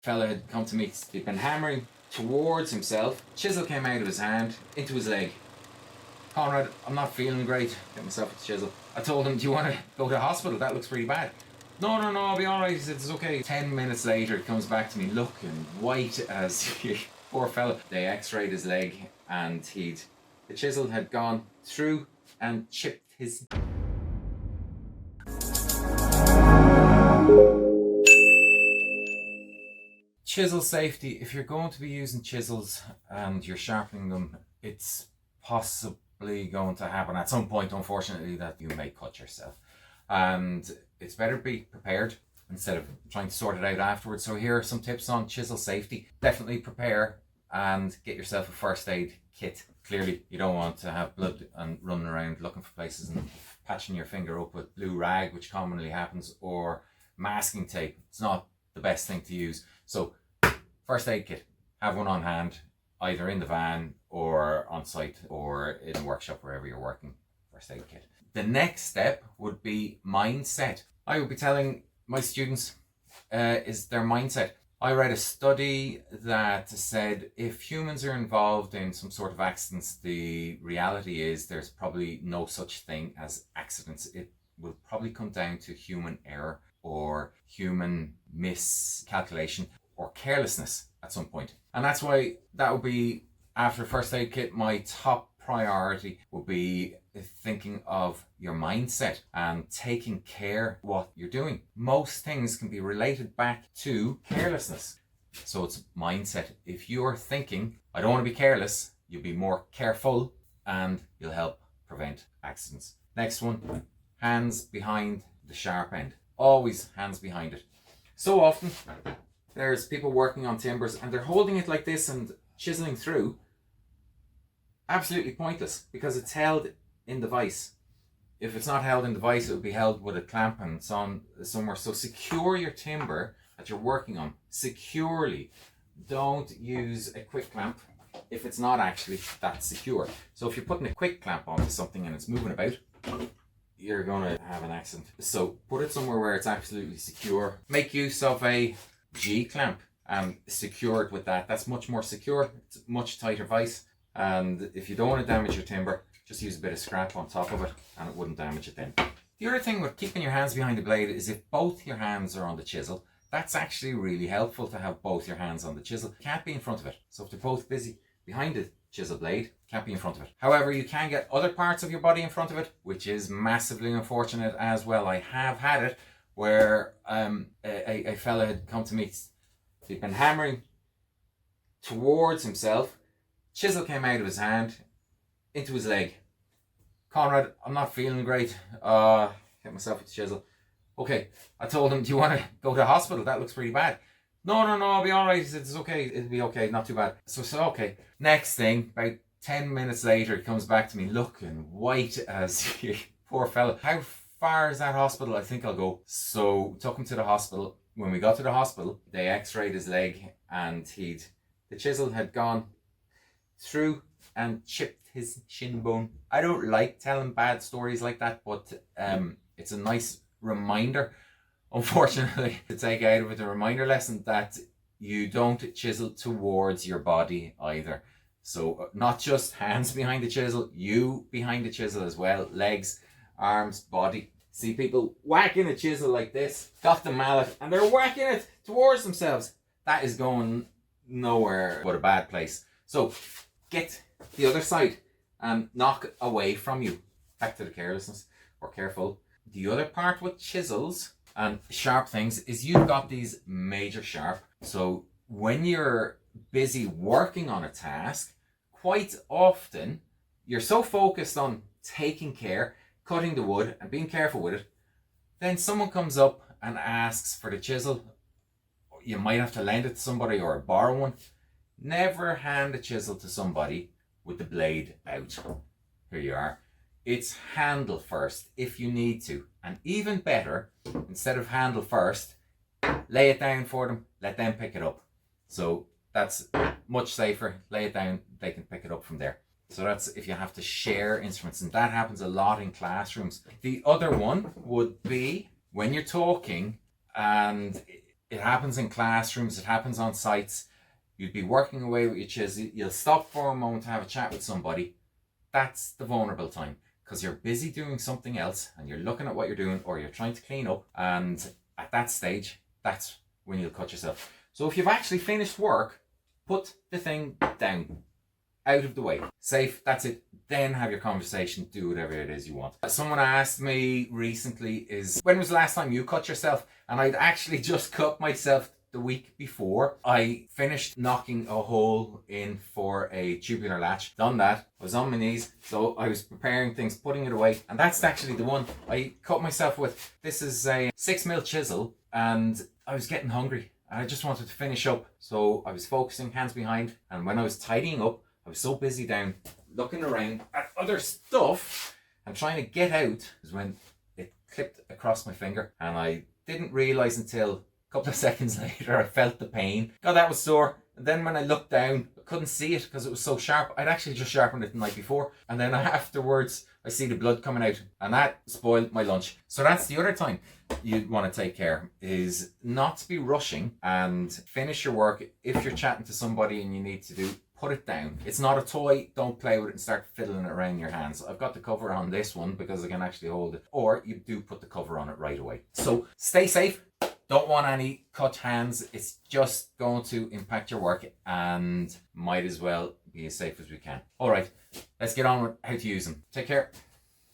Fella had come to me, he'd been hammering towards himself. Chisel came out of his hand into his leg. Conrad, I'm not feeling great. Get myself a chisel. I told him, do you want to go to the hospital? That looks pretty bad. No, I'll be alright. He said, it's okay. 10 minutes later, he comes back to me looking white as poor fella. They x-rayed his leg and the chisel had gone through and chipped his... Chisel safety. If you're going to be using chisels and you're sharpening them, it's possibly going to happen at some point, unfortunately, that you may cut yourself. And it's better to be prepared instead of trying to sort it out afterwards. So here are some tips on chisel safety. Definitely prepare and get yourself a first aid kit. Clearly, you don't want to have blood and running around looking for places and patching your finger up with blue rag, which commonly happens, or masking tape. It's not the best thing to use. So first aid kit, have one on hand, either in the van or on site or in a workshop, wherever you're working. First aid kit. The next step would be mindset. I would be telling my students is their mindset. I read a study that said if humans are involved in some sort of accidents, the reality is there's probably no such thing as accidents. It will probably come down to human error or human miscalculation or carelessness at some point. And that's why that would be, after first aid kit, my top priority would be thinking of your mindset and taking care of what you're doing. Most things can be related back to carelessness. So it's mindset. If you're thinking, I don't want to be careless, you'll be more careful and you'll help prevent accidents. Next one, hands behind the sharp end. Always hands behind it. So often there's people working on timbers and they're holding it like this and chiseling through. Absolutely pointless, because it's held in the vise. If it's not held in the vise, it would be held with a clamp and somewhere. So secure your timber that you're working on securely. Don't use a quick clamp if it's not actually that secure. So if you're putting a quick clamp onto something and it's moving about, you're going to have an accident. So put it somewhere where it's absolutely secure. Make use of a G clamp and secure it with that. That's much more secure. It's a much tighter vise. And if you don't want to damage your timber, just use a bit of scrap on top of it and it wouldn't damage it then. The other thing with keeping your hands behind the blade is if both your hands are on the chisel, that's actually really helpful to have both your hands on the chisel. You can't be in front of it. So if they're both busy behind the chisel blade, you can't be in front of it. However, you can get other parts of your body in front of it, which is massively unfortunate as well. I have had it where a fella had come to me, he'd been hammering towards himself, chisel came out of his hand into his leg. Conrad, I'm not feeling great. Get myself a chisel. Okay, I told him, do you want to go to the hospital? That looks pretty bad. No, I'll be alright. He said, it's okay, it'll be okay, not too bad. So okay. Next thing, about 10 minutes later, he comes back to me looking white as poor fella. How far is that hospital? I think I'll go. So took him to the hospital. When we got to the hospital, they x-rayed his leg and the chisel had gone through and chipped his shin bone. I don't like telling bad stories like that, but it's a nice reminder, unfortunately, to take out of it, a reminder lesson that you don't chisel towards your body either. So not just hands behind the chisel, you behind the chisel as well, legs, arms, body. See people whacking a chisel like this, got the mallet, and they're whacking it towards themselves. That is going nowhere but a bad place. So get the other side and knock away from you. Back to the carelessness, or careful. The other part with chisels and sharp things is you've got these major sharp. So when you're busy working on a task, quite often you're so focused on taking care, cutting the wood and being careful with it, then someone comes up and asks for the chisel. You might have to lend it to somebody or borrow one. Never hand a chisel to somebody with the blade out. Here you are. It's handle first if you need to. And even better, instead of handle first, lay it down for them, let them pick it up. So that's much safer. Lay it down, they can pick it up from there. So that's if you have to share instruments, and that happens a lot in classrooms. The other one would be when you're talking and It happens in classrooms, it happens on sites. You'd be working away with your chisel, you'll stop for a moment to have a chat with somebody. That's the vulnerable time, because you're busy doing something else and you're looking at what you're doing, or you're trying to clean up, and at that stage, that's when you'll cut yourself. So if you've actually finished work, put the thing down, out of the way, safe, that's it. Then have your conversation, do whatever it is you want. Someone asked me recently when was the last time you cut yourself? And I'd actually just cut myself the week before. I finished knocking a hole in for a tubular latch. Done that. I was on my knees, so I was preparing things, putting it away, and that's actually the one I cut myself with. This is a 6mm chisel, and I was getting hungry. I just wanted to finish up, so I was focusing, hands behind, and when I was tidying up, I was so busy down looking around at other stuff and trying to get out is when it clipped across my finger, and I didn't realise until a couple of seconds later I felt the pain. God, that was sore. And then when I looked down, I couldn't see it because it was so sharp. I'd actually just sharpened it the night before, and then afterwards I see the blood coming out, and that spoiled my lunch. So that's the other time you'd want to take care, is not to be rushing and finish your work. If you're chatting to somebody and you need to put it down. It's not a toy. Don't play with it and start fiddling it around your hands. I've got the cover on this one because I can actually hold it. Or you do put the cover on it right away. So stay safe. Don't want any cut hands. It's just going to impact your work, and might as well be as safe as we can. All right, let's get on with how to use them. Take care.